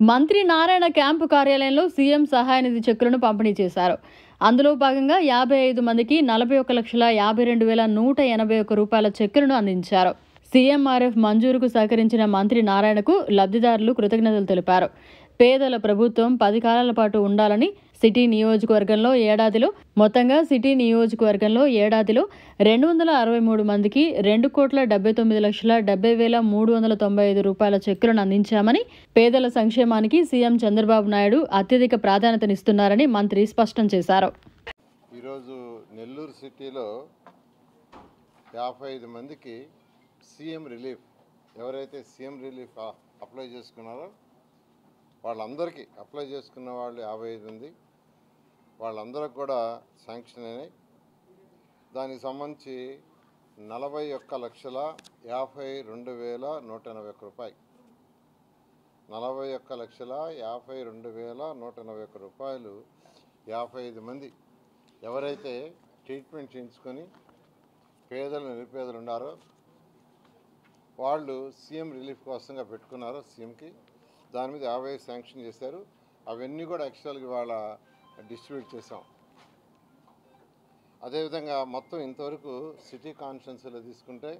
మంత్రి నారాయణ క్యాంపు కార్యాలయంలో సీఎం సహాయ నిధి చెక్కులను పంపిణీ చేశారు. అందులో భాగంగా 55 మందికి 41,52,181 రూపాయల చెక్కులను అందించారు. సీఎంఆర్ఎఫ్ మంజూరుకు సహకరించిన మంత్రి నారాయణకు లబ్ధిదారులు కృతజ్ఞతలు తెలిపారు. పేదల ప్రభుత్వం 10 కాలాల పాటు ఉండాలని సిటీ నియోజకవర్గంలో ఏడాదిలో 263 మందికి 2,79,70,395 రూపాయల చెక్కులను అందించామని, పేదల సంక్షేమానికి సీఎం చంద్రబాబు నాయుడు అత్యధిక ప్రాధాన్యతనిస్తున్నారని మంత్రి స్పష్టం చేశారు. ఈరోజు నెల్లూరు సిటీలో 55 మందికి సీఎం రిలీఫ్, ఎవరైతే సీఎం రిలీఫ్ అప్లై చేసుకున్నారో వాళ్ళందరికీ, అప్లై చేసుకున్న వాళ్ళు 55 మంది, వాళ్ళందరికి కూడా శాంక్షన్ అయినాయి. దానికి సంబంధించి 41,52,181 రూపాయలు, 41,52,181 రూపాయలు 55 మంది ఎవరైతే ట్రీట్మెంట్ చేయించుకొని పేదలు నిరుపేదలు ఉన్నారో వాళ్ళు సీఎం రిలీఫ్ కోసంగా పెట్టుకున్నారో సీఎంకి, దాని మీద 50 శాంక్షన్ చేశారు. అవన్నీ కూడా యాక్చువల్గా వాళ్ళ డిస్ట్రిబ్యూట్ చేసాం. అదేవిధంగా మొత్తం ఇంతవరకు సిటీ కాన్స్టిట్యున్సీలో తీసుకుంటే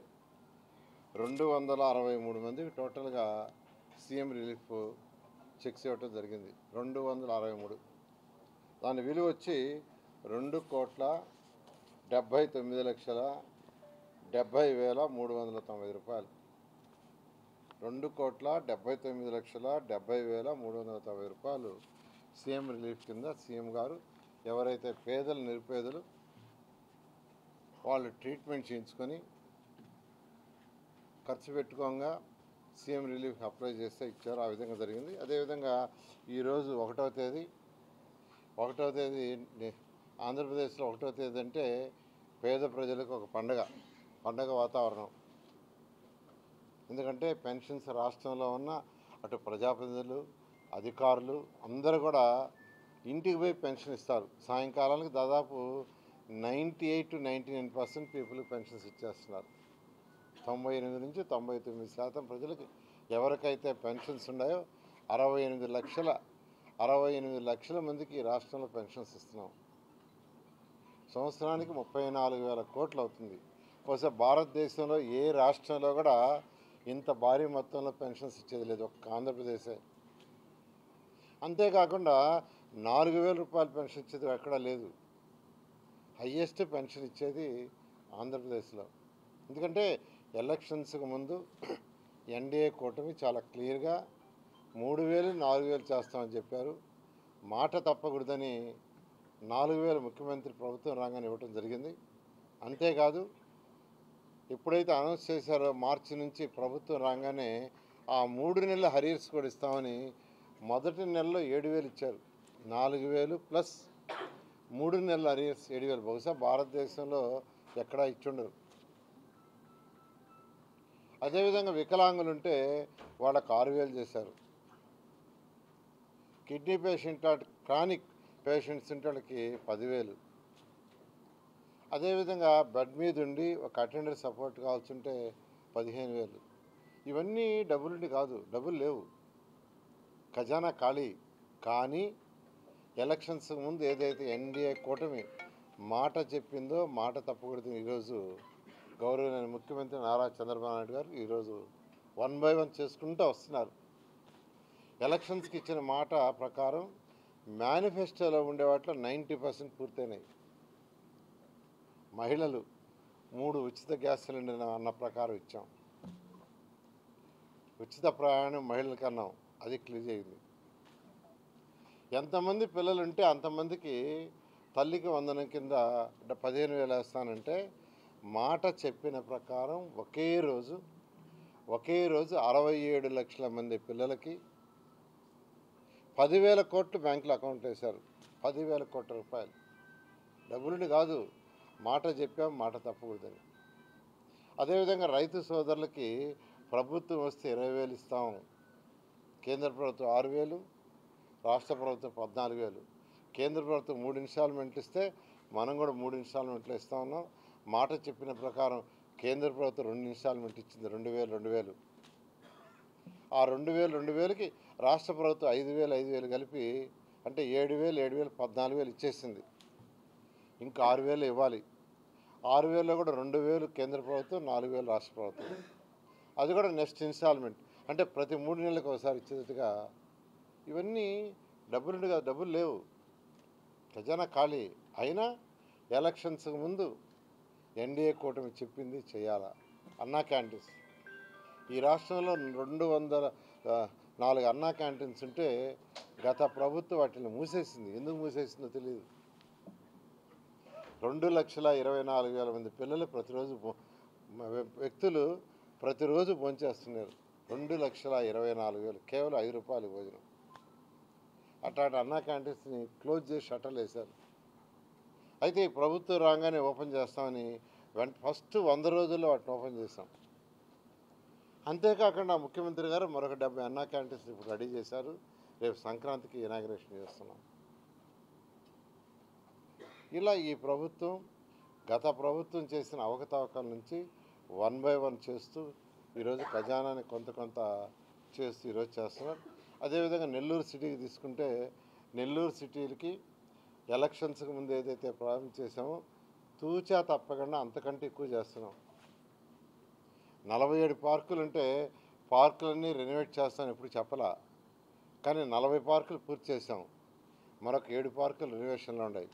263 మందికి టోటల్గా సీఎం రిలీఫ్ చెక్స్ ఇవ్వటం జరిగింది. 263, దాని విలువ వచ్చి 2,79,70,390 రూపాయలు. 2,79,70,390 రూపాయలు సీఎం రిలీఫ్ కింద సీఎం గారు ఎవరైతే పేదలు నిరుపేదలు వాళ్ళు ట్రీట్మెంట్ చేయించుకొని ఖర్చు పెట్టుకోగా సీఎం రిలీఫ్ అప్లై చేస్తే ఇచ్చారు. ఆ విధంగా జరిగింది. అదేవిధంగా ఈరోజు 1వ తేదీ ఆంధ్రప్రదేశ్లో 1వ తేదీ అంటే పేద ప్రజలకు ఒక పండగ వాతావరణం. ఎందుకంటే పెన్షన్స్ రాష్ట్రంలో ఉన్న అటు ప్రజాప్రతినిధులు, అధికారులు అందరూ కూడా ఇంటికి పోయి పెన్షన్ ఇస్తారు. సాయంకాలానికి దాదాపు 98 to 99% పీపుల్కి పెన్షన్స్ ఇచ్చేస్తున్నారు. 98 నుంచి 99% ప్రజలకి ఎవరికైతే పెన్షన్స్ ఉన్నాయో 68 లక్షల మందికి రాష్ట్రంలో పెన్షన్స్ ఇస్తున్నాం. సంవత్సరానికి 34,000 కోట్లు అవుతుంది. బహుశా భారతదేశంలో ఏ రాష్ట్రంలో కూడా ఇంత భారీ మొత్తంలో పెన్షన్స్ ఇచ్చేది లేదు, ఒక్క ఆంధ్రప్రదేశే. అంతేకాకుండా 4,000 రూపాయల పెన్షన్ ఇచ్చేది ఎక్కడా లేదు. హయ్యెస్ట్ పెన్షన్ ఇచ్చేది ఆంధ్రప్రదేశ్లో. ఎందుకంటే ఎలక్షన్స్కి ముందు ఎన్డీఏ కూటమి చాలా క్లియర్గా 3,000, 4,000 చేస్తామని చెప్పారు. మాట తప్పకూడదని 4,000 ముఖ్యమంత్రి ప్రభుత్వం రాగానే ఇవ్వటం జరిగింది. అంతేకాదు ఎప్పుడైతే అనౌన్స్ చేశారో మార్చి నుంచి ప్రభుత్వం రాగానే ఆ 3 నెలల హరియర్స్ కూడా ఇస్తామని మొదటి నెలలో 7,000 ఇచ్చారు. 4,000 ప్లస్ 3 నెలల హరియర్స్ 7,000. బహుశా భారతదేశంలో ఎక్కడా ఇచ్చుండరు. అదేవిధంగా వికలాంగులు ఉంటే వాళ్ళకు 6,000 చేశారు. కిడ్నీ పేషెంట్, క్రానిక్ పేషెంట్స్ ఉంటే వాళ్ళకి 10,000. అదేవిధంగా బెడ్ మీద ఉండి ఒక అటెండర్ సపోర్ట్ కావాల్సి ఉంటే 15,000. ఇవన్నీ డబ్బులుండి కాదు, డబ్బులు లేవు, ఖజానా ఖాళీ. కానీ ఎలక్షన్స్ ముందు ఏదైతే ఎన్డీఏ కూటమి మాట చెప్పిందో మాట తప్పకూడదు. ఈరోజు గౌరవనీయ ముఖ్యమంత్రి నారా చంద్రబాబు నాయుడు గారు ఈరోజు 1 by 1 చేసుకుంటూ వస్తున్నారు. ఎలక్షన్స్కి ఇచ్చిన మాట ప్రకారం మేనిఫెస్టోలో ఉండే వాటిలో 90% పూర్తయినాయి. మహిళలు 3 ఉచిత గ్యాస్ సిలిండర్ అన్న ప్రకారం ఇచ్చాం. ఉచిత ప్రయాణం మహిళలకు అన్నాం, అది క్లియర్ అయింది. ఎంతమంది పిల్లలు ఉంటే అంతమందికి తల్లికి వందనం కింద 15,000 వేస్తానంటే మాట చెప్పిన ప్రకారం ఒకే రోజు 67 లక్షల మంది పిల్లలకి 10,000 కోట్లు బ్యాంకులో అకౌంట్ వేశారు. 10,000 కోట్ల రూపాయలు డబ్బులుండి కాదు, మాట చెప్పాం, మాట తప్పకూడదని. అదేవిధంగా రైతు సోదరులకి ప్రభుత్వం వస్తే 20,000 ఇస్తాం. కేంద్ర ప్రభుత్వం 6,000, రాష్ట్ర ప్రభుత్వం 14,000. కేంద్ర ప్రభుత్వం 3 ఇన్స్టాల్మెంట్లు ఇస్తే మనం కూడా 3 ఇన్స్టాల్మెంట్లు ఇస్తా ఉన్నాం. మాట చెప్పిన ప్రకారం కేంద్ర ప్రభుత్వం 2 ఇన్స్టాల్మెంట్ ఇచ్చింది, 2,000. ఆ 2,000కి రాష్ట్ర ప్రభుత్వం 5,000 కలిపి అంటే 7,000 14,000 ఇచ్చేసింది. ఇంకా 6,000 ఇవ్వాలి. 6,000లో కూడా 2,000 కేంద్ర ప్రభుత్వం, 4,000 రాష్ట్ర ప్రభుత్వం. అది కూడా నెక్స్ట్ ఇన్స్టాల్మెంట్ అంటే ప్రతి 3 నెలలకు ఒకసారి ఇచ్చేట్టుగా. ఇవన్నీ డబ్బులుండి కాదు, డబ్బులు లేవు, ఖజానా ఖాళీ. అయినా ఎలక్షన్స్కి ముందు ఎన్డీఏ కూటమి చెప్పింది చేయాలా. అన్నా క్యాంటీన్స్ ఈ రాష్ట్రంలో 204 అన్నా క్యాంటీన్స్ ఉంటే గత ప్రభుత్వం వాటిని మూసేసింది. ఎందుకు మూసేసిందో తెలియదు. 2,24,000 మంది పిల్లలు ప్రతిరోజు వ్యక్తులు ప్రతిరోజు భోంచేస్తున్నారు. 2,24,000 కేవలం ₹5 భోజనం. అట్లాంటి అన్నా క్యాంటీన్స్ని క్లోజ్ చేసి షట్టర్లు వేశారు. అయితే ఈ ప్రభుత్వం రాగానే ఓపెన్ చేస్తామని ఫస్ట్ 100 రోజుల్లో వాటిని ఓపెన్ చేస్తాం. అంతేకాకుండా ముఖ్యమంత్రి గారు మరొక 70 అన్నా క్యాంటీన్స్ ఇప్పుడు రెడీ చేశారు. రేపు సంక్రాంతికి ఇనాగ్రేషన్ చేస్తున్నాం. ఇలా ఈ ప్రభుత్వం గత ప్రభుత్వం చేసిన అవకతవకల నుంచి 1 by 1 చేస్తూ ఈరోజు ఖజానాని కొంత చేస్తూ ఈరోజు చేస్తున్నారు. అదేవిధంగా నెల్లూరు సిటీకి తీసుకుంటే నెల్లూరు సిటీలకి ఎలక్షన్స్కి ముందు ఏదైతే ప్రారంభం చేసామో తూచా తప్పకుండా అంతకంటే ఎక్కువ చేస్తున్నాం. 47 పార్కులు ఉంటే పార్కులన్నీ రెనోవేట్ చేస్తాను ఎప్పుడు చెప్పలా, కానీ 40 పార్కులు పూర్తి చేసాం. మరొక 7 పార్కులు రెనోవేషన్లో ఉన్నాయి.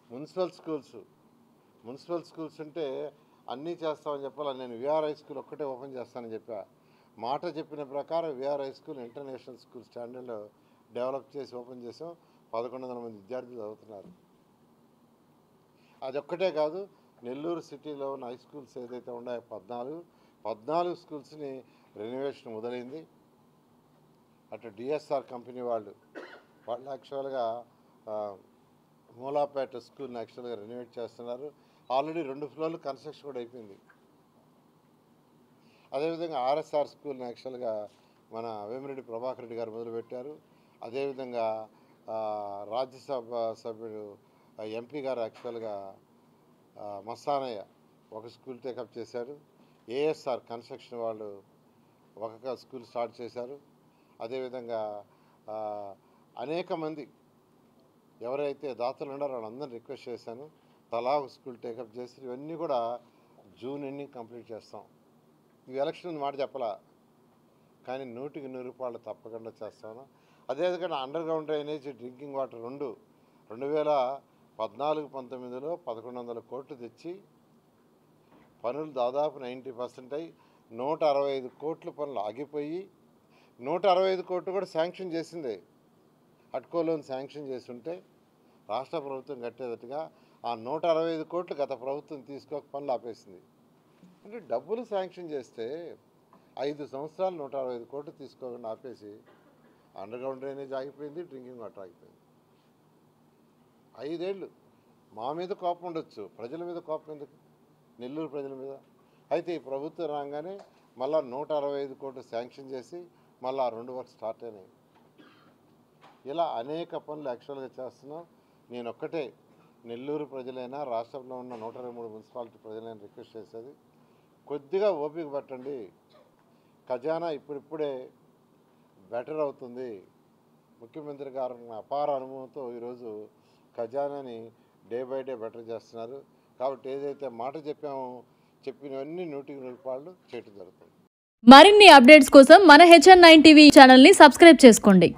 మున్సిపల్ స్కూల్స్ ఉంటే అన్నీ చేస్తామని చెప్పాలా. నేను విఆర్ హై స్కూల్ ఒక్కటే ఓపెన్ చేస్తానని చెప్పా. మాట చెప్పిన ప్రకారం VR high school international school స్టాండర్డ్లో డెవలప్ చేసి ఓపెన్ చేసాం. 1,100 మంది విద్యార్థులు చదువుతున్నారు. అదొక్కటే కాదు, నెల్లూరు సిటీలో ఉన్న హై స్కూల్స్ ఏదైతే ఉన్నాయో 14 స్కూల్స్ని రెనోవేషన్ మొదలైంది. అటు డిఎస్ఆర్ కంపెనీ వాళ్ళు యాక్చువల్గా మూలాపేట స్కూల్ని యాక్చువల్గా రెనోవేట్ చేస్తున్నారు. ఆల్రెడీ 2 ఫ్లోర్లు కన్స్ట్రక్షన్ కూడా అయిపోయింది. అదేవిధంగా ఆర్ఎస్ఆర్ స్కూల్ని యాక్చువల్గా మన వేమిరెడ్డి ప్రభాకర్ రెడ్డి గారు మొదలుపెట్టారు. అదేవిధంగా రాజ్యసభ సభ్యుడు ఎంపీ గారు యాక్చువల్గా మస్తానయ్య ఒక స్కూల్ టేకప్ చేశారు. ఏఎస్ఆర్ కన్స్ట్రక్షన్ వాళ్ళు ఒక స్కూల్ స్టార్ట్ చేశారు. అదేవిధంగా అనేక మంది ఎవరైతే దాతలు ఉన్నారో వాళ్ళందరినీ రిక్వెస్ట్ చేశాను, తలా ఒక స్కూల్ టేకప్ చేసి ఇవన్నీ కూడా జూన్ ఎండింగ్ కంప్లీట్ చేస్తాం. ఇవి ఎలక్షన్ మాట చెప్పలా, కానీ 100కి 100 తప్పకుండా చేస్తాను. అదేవిధంగా underground drainage, drinking water 2014-19లో 1,100 కోట్లు తెచ్చి పనులు దాదాపు 90% అయి 165 కోట్ల పనులు ఆగిపోయి 165 కోట్లు కూడా శాంక్షన్ చేసిందే. అట్కో లోన్ శాంక్షన్ చేస్తుంటే రాష్ట్ర ప్రభుత్వం కట్టేటట్టుగా ఆ 165 కోట్లు గత ప్రభుత్వం తీసుకోక పనులు ఆపేసింది. అంటే డబ్బులు శాంక్షన్ చేస్తే 5 సంవత్సరాలు 165 కోట్లు తీసుకోకుండా ఆపేసి అండర్ గ్రౌండ్ డ్రైనేజ్ ఆగిపోయింది, డ్రింకింగ్ వాటర్ ఆగిపోయింది. 5 ఏళ్ళు మా మీద కోపం ఉండొచ్చు, ప్రజల మీద కోపం ఎందుకు? నెల్లూరు ప్రజల మీద. అయితే ఈ ప్రభుత్వం రాగానే మళ్ళీ 165 కోట్లు శాంక్షన్ చేసి మళ్ళీ ఆ 2 వర్క్స్ స్టార్ట్ అయినాయి. ఇలా అనేక పనులు యాక్చువల్గా చేస్తున్నాం. నేను ఒక్కటే నెల్లూరు ప్రజలైనా రాష్ట్రంలో ఉన్న 123 మున్సిపాలిటీ ప్రజలైనా రిక్వెస్ట్ చేసేది, కొద్దిగా ఓపిక పట్టండి. ఖజానా ఇప్పుడిప్పుడే బెటర్ అవుతుంది. ముఖ్యమంత్రి గారు అపార అనుభవంతో ఈరోజు ఖజానాని డే బై డే బెటర్ చేస్తున్నారు. కాబట్టి ఏదైతే మాట చెప్పినవన్నీ 100కి 100 చేయటం జరుగుతుంది. మరిన్ని అప్డేట్స్ కోసం మన HN9 టీవీ ఛానల్ని సబ్స్క్రైబ్ చేసుకోండి.